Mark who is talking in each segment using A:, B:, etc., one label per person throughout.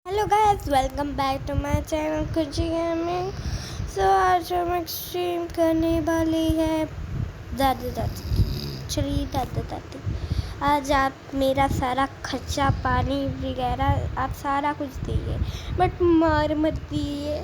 A: Hello guys, welcome back to my channel Khushi gaming. आज हम stream करने वाले हैं दादा दादी। चलिए दादा दादी, आज आप मेरा सारा खर्चा पानी वगैरह आप सारा कुछ दिए, बट मार मत दिए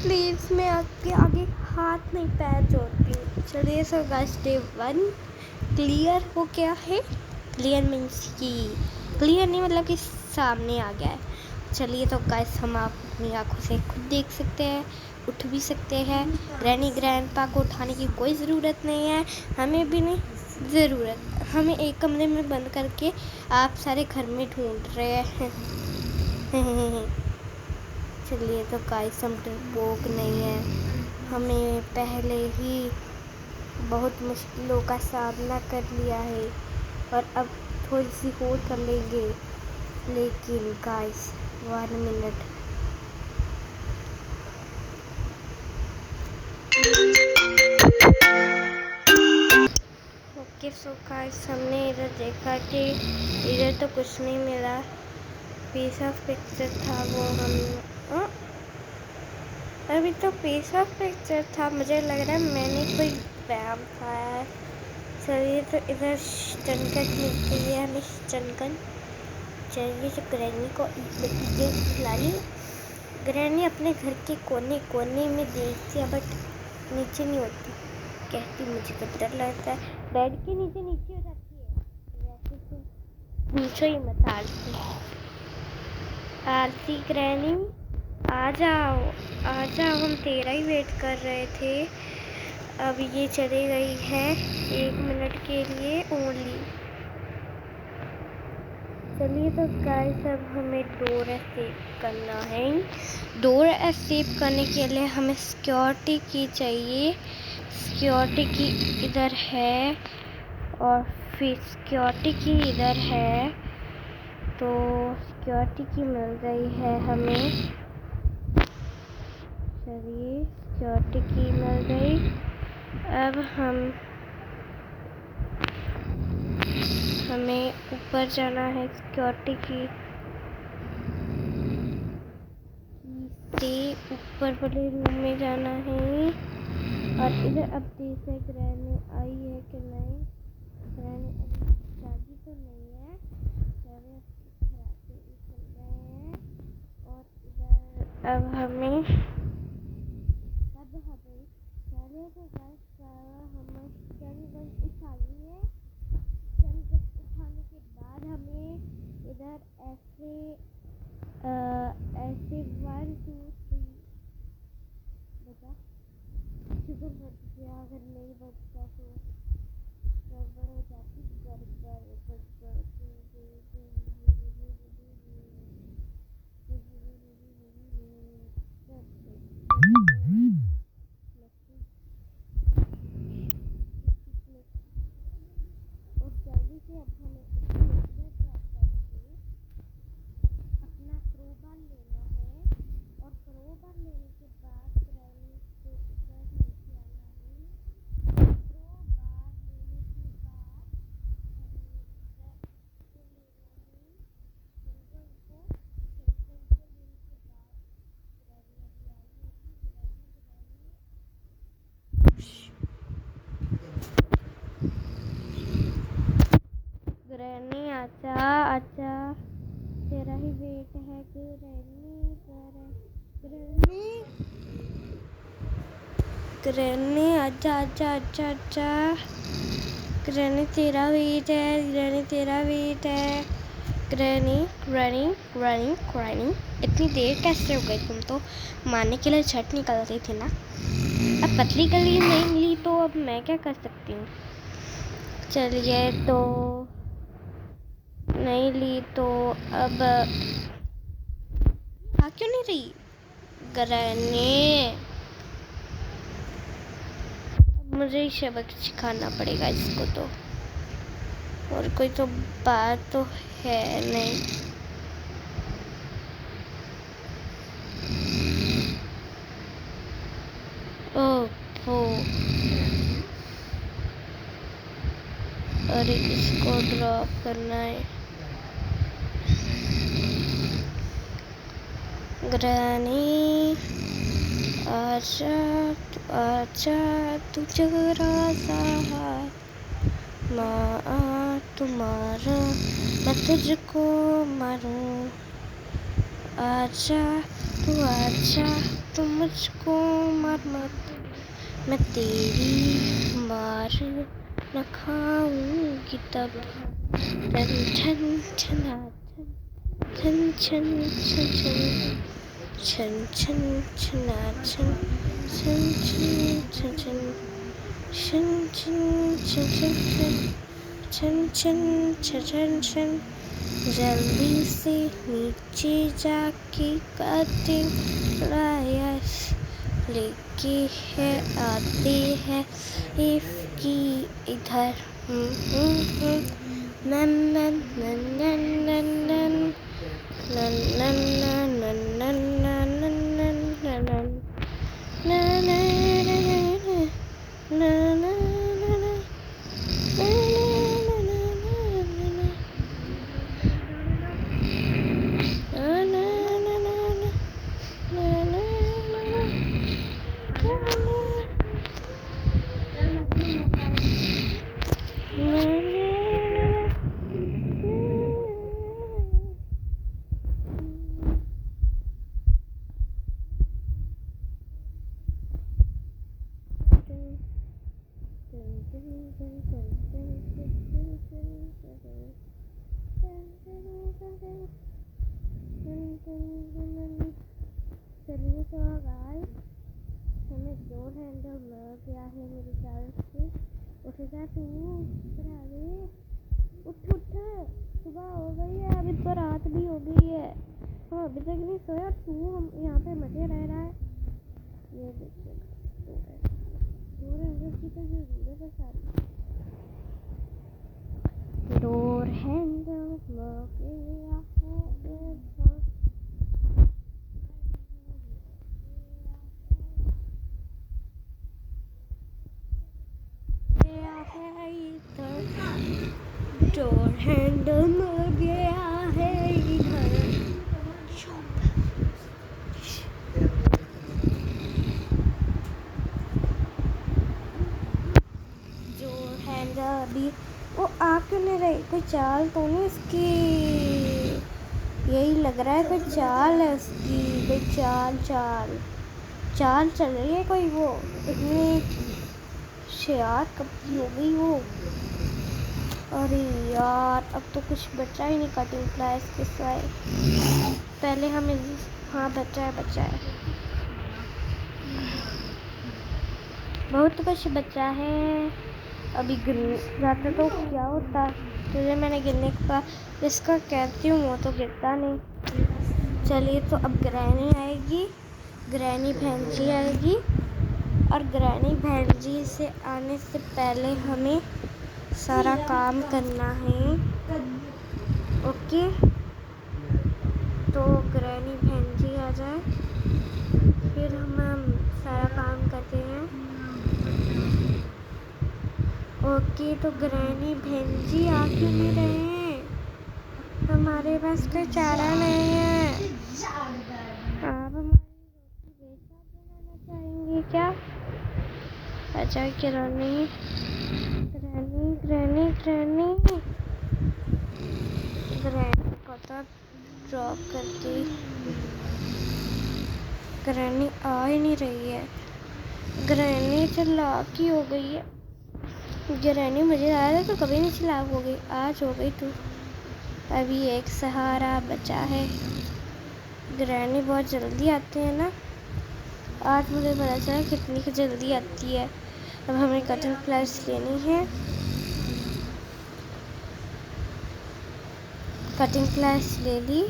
A: प्लीज़। मैं आपके आगे हाथ नहीं पैर जोड़ती हूँ। चलिए सो गाइस, डे 1 क्लियर हो गया है। क्लियर मीन्स कि क्लियर नहीं मतलब कि सामने आ गया है। चलिए तो गाइस, हम आप अपनी आँखों से खुद देख सकते हैं, उठ भी सकते हैं। ग्रैनी ग्रैंडपा को उठाने की कोई ज़रूरत नहीं है, हमें भी नहीं ज़रूरत। हमें एक कमरे में बंद करके आप सारे घर में ढूंढ रहे हैं। चलिए तो गाइस, हम डरपोक नहीं है। हमें पहले ही बहुत मुश्किलों का सामना कर लिया है और अब थोड़ी सी और कर लेंगे। लेकिन guys 1 minute, okay so guys, हमने इधर देखा कि इधर तो कुछ नहीं मिला। पीस ऑफ पिक्चर था वो हम अभी तो पीस ऑफ पिक्चर था। मुझे लग रहा है मैंने कोई व्यायाम खाया है। चलिए तो इधर चनकन मिलती है हमें, चनकन। चलिए तो ग्रैनी को खिला ली। ग्रैनी अपने घर के कोने कोने में देखती है, बट नीचे नहीं होती। कहती मुझे तो डर लगता है। बेड के नीचे नीचे हो जाती है। वैसे तो पूछो ही मत। आरती आरती ग्रैनी, आ जाओ आ जाओ, हम तेरा ही वेट कर रहे थे। अब ये चली गई है 1 मिनट के लिए ओनली। चलिए तो गाइस, अब हमें डोर एस्केप करना है। डोर एस्केप करने के लिए हमें सिक्योरिटी की चाहिए। सिक्योरिटी की इधर है और फिर सिक्योरिटी की इधर है, तो सिक्योरिटी की मिल गई है हमें। चलिए, सिक्योरिटी की मिल गई। अब हमें ऊपर जाना है। सिक्योरिटी की से ऊपर वाले रूम में जाना है। और इधर अब देखते ग्रैनी आई है कि नहीं। ग्रैनी अभी जागी तो नहीं है। चलिए खराटे भी चल रहे हैं। और इधर अब हमें चलिए तो गाइस, हमें चली बस उठा लिए। चल बस उठाने के बाद हमें इधर ऐसे 1 2 3 बता। शुक्र बच गया, अगर नहीं बचता तो गड़बड़ हो जाती। और जल्दी से अब हमें अपना क्रोबार लेना है। और क्रोबार लेने के बाद ग्रैनी को इधर नीचे आना है। क्रोबार लेने के बाद हमें इधर को लेना है। सिल्वर को लेने के बाद ग्रैनी अभी आई होगी। ग्रैनी आजा आजा, तेरा ही वेट है ग्रैनी। ग्रैनी आजा आजा आजा आजा। ग्रैनी तेरा वेट है, ग्रैनी तेरा वेट है। ग्रैनी ग्रैनी ग्रैनी ग्रैनी, इतनी देर कैसे हो गई? तुम तो मारने के लिए झट निकल गई थी ना। अब पतली गली नहीं ली तो अब मैं क्या कर सकती हूँ। चलिए तो नहीं ली तो अब आ क्यों नहीं रही ग्रैनी? मुझे ही सबक सिखाना पड़ेगा इसको तो, और कोई तो बात तो है नहीं। ओहो, अरे इसको ड्रॉप करना है। ग्रैनी आजा आजा तू जरा सा माँ तुम्हारा मैं तुझको मारूं। आजा तू मुझको मार मत, मैं तेरी मार न खाऊंगी तब। छन छन छना छन छन छन छन छन छना छन छन छन छन छन छन छन छन छन छन। जल्दी से नीचे जाके कटिंग प्लायर्स लेके है आते हैं इसकी इधर। नन नन नन नन नन नन नन नन नन नन नन नन नन नन। चलिए तो गाइस, हमें डोर हैंडल मिल गया है मेरे ख्याल से। उठ जा तू, उठ सुबह हो गई है, अभी तो रात भी हो गई है। हम अभी तक नहीं सोया, तू हम यहाँ पे मजे रह रहा है। ये देखिए डोर हैंडल की तो जरूरत है सारी। डोर हैंडल मिल गया है इधर, डोर हैंडल मिल गया है इधर। डोर हैंडल अभी वो आ क्यों नहीं रही? कोई चाल तो नहीं इसकी? यही लग रहा है कोई चाल है उसकी, कोई चाल चल रही है कोई। वो इतनी यार कब की हो गई वो? अरे यार अब तो कुछ बचा ही नहीं कटिंग प्लायर्स के सिवाय। पहले हमें, हाँ बचा है बहुत कुछ बचा है। अभी गिर जाता तो क्या होता? तुझे मैंने गिरने का इसका कहती हूँ, वो तो गिरता नहीं। चलिए तो अब ग्रैनी आएगी, ग्रैनी बहन जी आएगी, और ग्रैनी बहन जी से आने से पहले हमें सारा काम करना है। ओके, तो ग्रैनी बहन जी आ जाए फिर हम सारा काम करते हैं। ओके, तो ग्रैनी बहन जी आ क्यों नहीं रहे हैं? हमारे पास कोई चारा नहीं है। आप हमारी रोटी बेचा बनाना चाहेंगे क्या? अच्छा ग्रैनी को तो ड्रॉप करके ग्रैनी आ ही नहीं रही है। ग्रैनी चालाक ही हो गई है। ग्रैनी मुझे आया था तो कभी नहीं चालाक हो गई, आज हो गई तू। अभी एक सहारा बचा है। ग्रैनी बहुत जल्दी आते हैं ना, आज मुझे पता चला कितनी जल्दी आती है। अब हमें कटिंग प्लायर्स लेनी है। कटिंग प्लायर्स ले ली,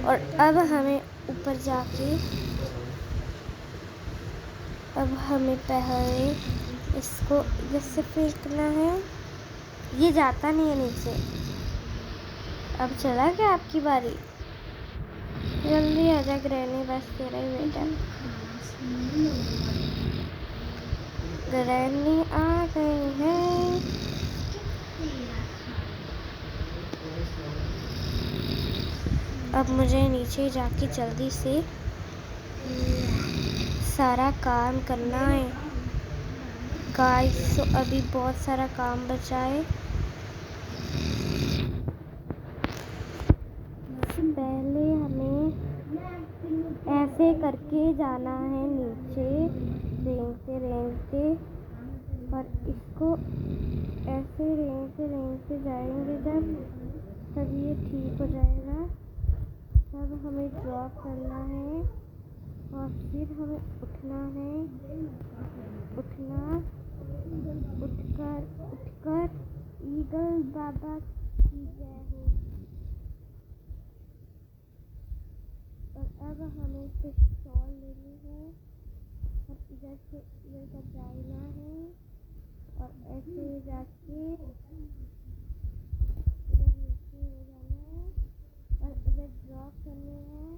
A: और अब हमें ऊपर जाके, अब हमें पहले इसको जैसे फेंकना है। ये जाता नहीं है नीचे। अब चला क्या आपकी बारी? जल्दी आ जा ग्रैनी, बस तेरा ही बेटा। ग्रैनी आ गई है। अब मुझे नीचे जाके जल्दी से सारा काम करना है गाइस। अभी बहुत सारा काम बचा है। पहले हमें ऐसे करके जाना है नीचे रेंगते रेंगते, और इसको ऐसे रेंगते रेंगते जाएंगे तब ये ठीक हो जाएगा। तब हमें ड्रॉप करना है और फिर हमें उठना है, उठकर ईगल बाबा की जय हो। और अब हमें पिस्तौल लेनी है और इधर से इधर तक जाना है और ऐसे जाके इधर नीचे हो जाना है और इधर ड्रॉप करने हैं,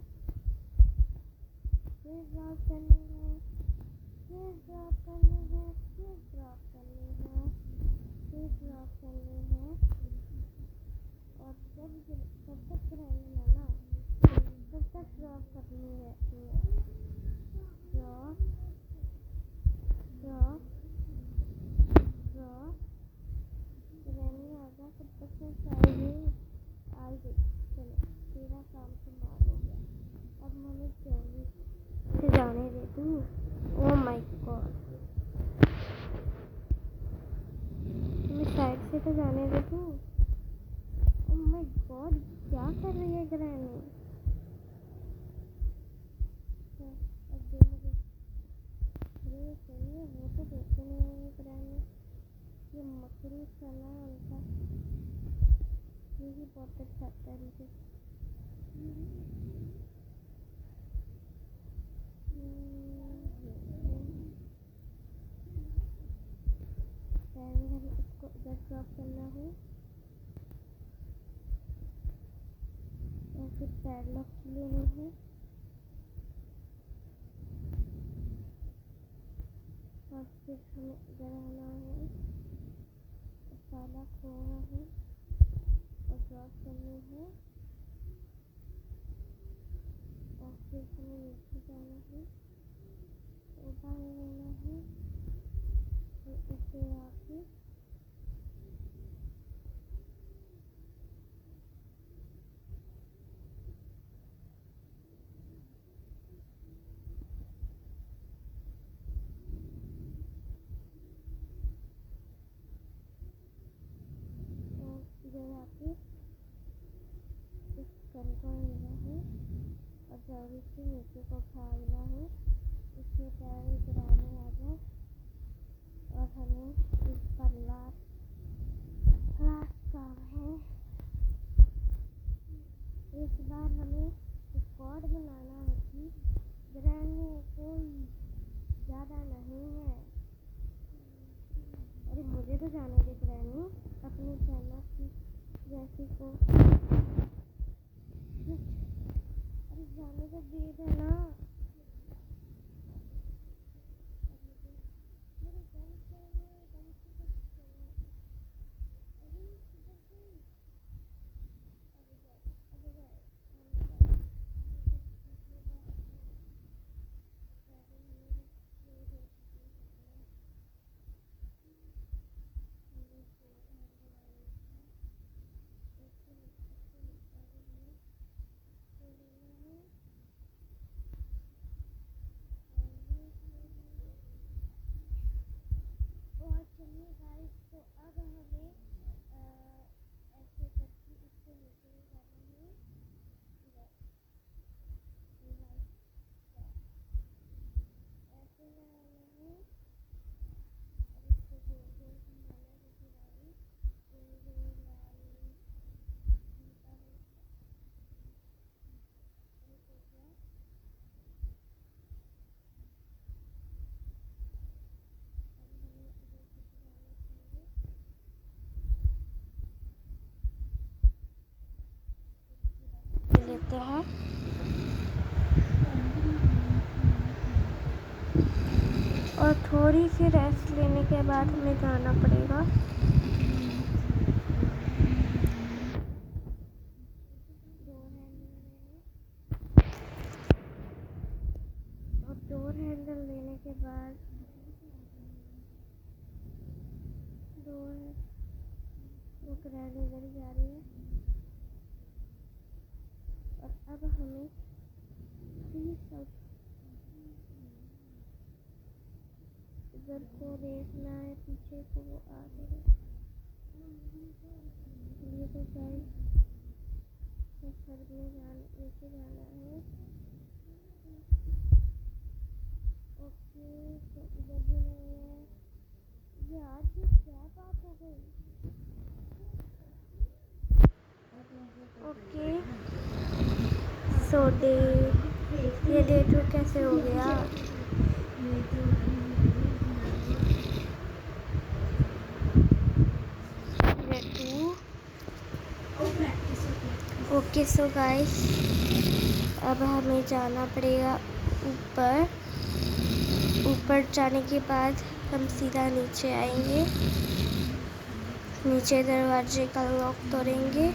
A: फिर ड्रॉप करने हैं, फिर ड्रॉप करने हैं, फिर ड्रॉप करने हैं, फिर ड्रॉप करने हैं। और तब तक रहना ना, तब तक ड्रॉप करनी है। ड्रॉप ड्रॉप ड्रॉप रहने आगा, तब तक मैं साइड आ गई। चलो तेरा काम समाप्त हो गया। अब हमें जल्दी से जाने दे तू। ओह माय गॉड, तुम्हें साइड से तो जाने दे तू। ओह माय गॉड, क्या कर रही है ग्रैनी? अब देखो, अरे चलिए, वो तो देखते नहीं है ग्रैनी। ये मकड़ी चला उनका, यही बहुत अच्छा तरीके हमें इसको इधर ड्रॉप करना है और फिर पैडलॉक लेना है और फिर हमें इधर आना है, ताला खोलना है और ड्रॉप करनी है और फिर हमें नीचे जाना है, उठा लेना है और इसे आके इधर आके इस कल को लेना है और जल्दी से नीचे को उठाना है। इसमें पैर गिराने आ जाए और हमें इस पर लास्ट काम है। इस बार हमें रिकॉर्ड बनाना है कि ग्रैनी कोई ज़्यादा नहीं है। अरे मुझे तो जाने दे ग्रैनी, अपनी चैनल की जैसी को। अरे जाने तो दे देना। और चलिए गाइस, तो अब हमें ऐसे करके इसको नीचे जाना है, ऐसे लगाना है और इसको गोल गोल घुमाना है, गोल गोल लेते हैं और थोड़ी सी रेस्ट लेने के बाद हमें जाना पड़ेगा। डोर हैंडल लेने के बाद डोर वो ग्रैनी इधर जा रही है और अब हमें सब इधर को देखना है, पीछे को वो आ गए। ये तो गाइस घर में लेके जाना है। ओके तो इधर भी नहीं है यार, ये क्या बात हो गई। ओके सो ये डे 2 कैसे हो गया। ओके सो गाइस अब हमें जाना पड़ेगा ऊपर। ऊपर जाने के बाद हम सीधा नीचे आएंगे। नीचे दरवाजे का लॉक तोड़ेंगे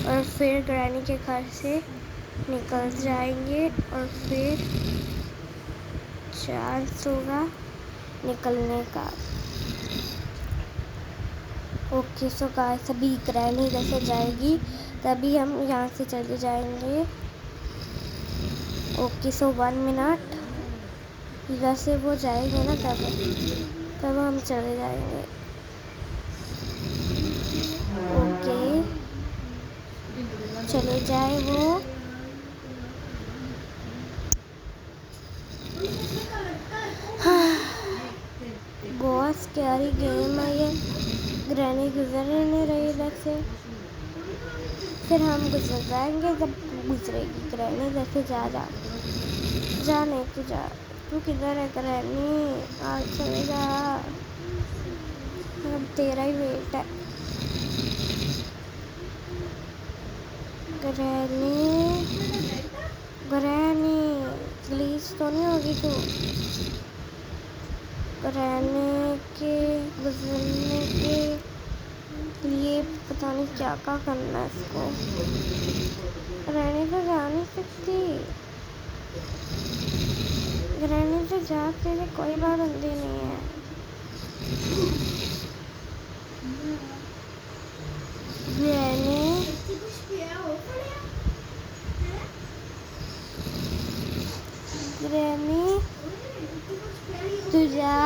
A: और फिर ग्रैनी के घर से निकल जाएंगे और फिर चांस होगा निकलने का। ओके सो गाइस अभी ग्रैनी इधर से जाएगी तभी हम यहाँ से चले जाएंगे। ओके सो 1 मिनट, इधर से वो जाएंगे ना तब हम चले जाएंगे। ओके चले जाए वो। बहुत स्कैरी गेम है ये। ग्रैनी गुजर ही नहीं रही इधर से। फिर हम गुजर जाएंगे जब गुजरेगी ग्रैनी। इधर से जा नहीं तू जा। तू किधर है ग्रैनी? आज चले जा, अब तेरा ही वेट है। ग्रैनी प्लीज तो नहीं होगी तू? ग्रैनी के गुजरने के लिए पता नहीं क्या करना है इसको। ग्रैनी तो जा नहीं सकती। ग्रैनी तो जाते लिए कोई बात होती नहीं है। ग्रैनी तू जा।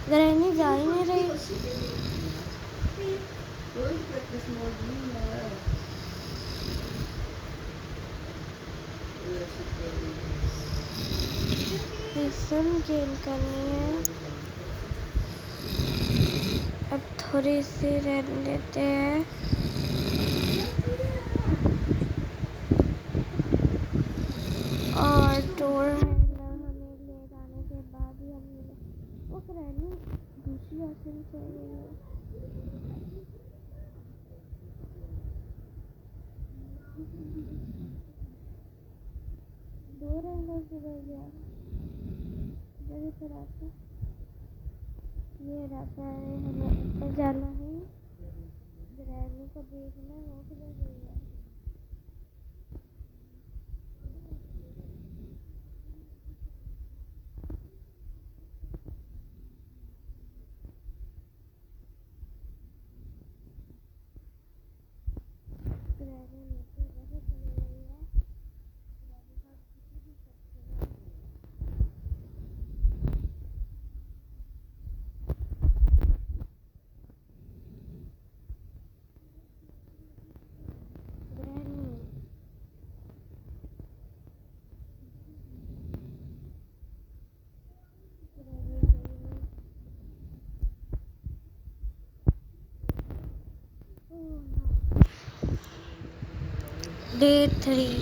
A: ग्रैनी जा ही नहीं रही। मिशन गेम करनी है। अब थोड़ी सी रहने देते हैं। और डोर हैंडल हमें ले जाने के बाद ही हम वो ग्रैनी दूसरी आसन चाहिए। डोर हैंडल किधर गया? इधर पर आता ये रहता है। हमें ऊपर जाना है। ग्रैनी को देखना है वो किधर गई है। ग्रैनी नीचे इधर चली गई है। ग्रैनी का किसी भी सकते डे 3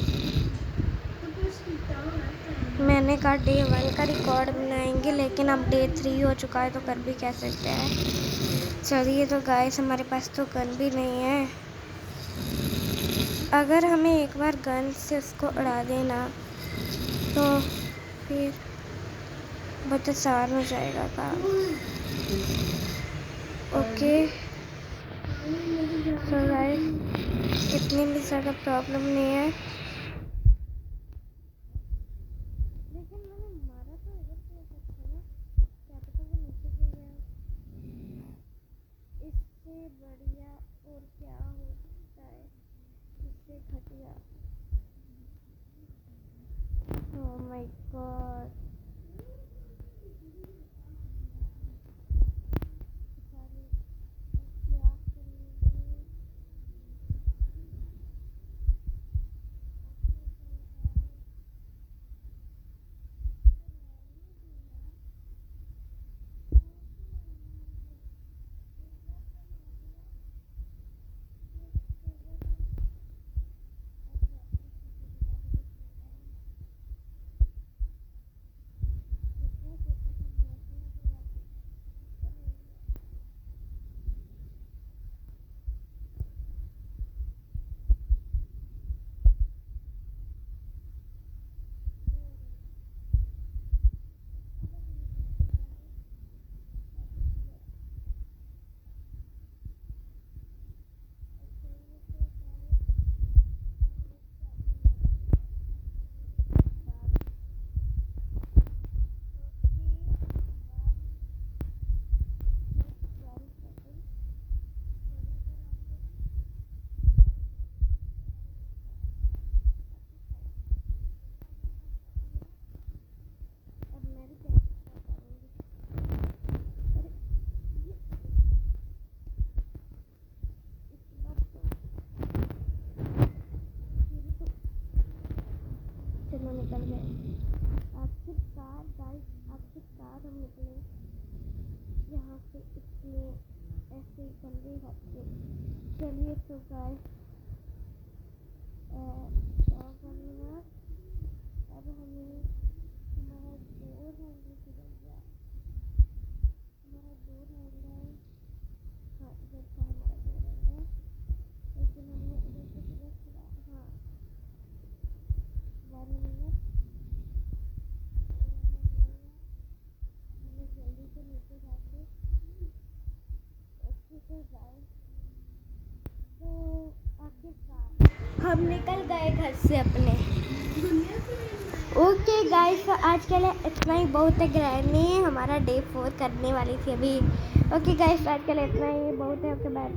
A: मैंने कहा डे 1 का रिकॉर्ड बनाएंगे लेकिन अब डे 3 हो चुका है तो कर भी कह सकते हैं। चलिए तो गाइस हमारे पास तो गन भी नहीं है। अगर हमें एक बार गन से उसको उड़ा देना तो फिर बहुत आसान हो जाएगा काम। ओके तो गाइस इतनी भी ज़्यादा प्रॉब्लम नहीं है। माय गॉड, क्या करेंगे? चलो निकल गए आखिरकार गाइस, आखिरकार हम निकले यहाँ से। इसमें ऐसे ही चल रही। चलिए तो गाइस क्या करना, अब हमें हमारा डोर हैंडल किधर गया, हमारा डोर हैंडल, हाँ इधर था हमारा डोर हैंडल, लेकिन हमने इधर से किधर चला, हाँ 1 मिनट, हमें जल्दी से नीचे जाके अच्छे से जाए। तो आखिरकार हम निकल गए घर से अपने। ओके गाइस, तो आज के लिए इतना ही बहुत है। ग्रैनी हमारा डे 4 करने वाली थी अभी। ओके गाइस, आज के लिए इतना ही बहुत है। Okay bye.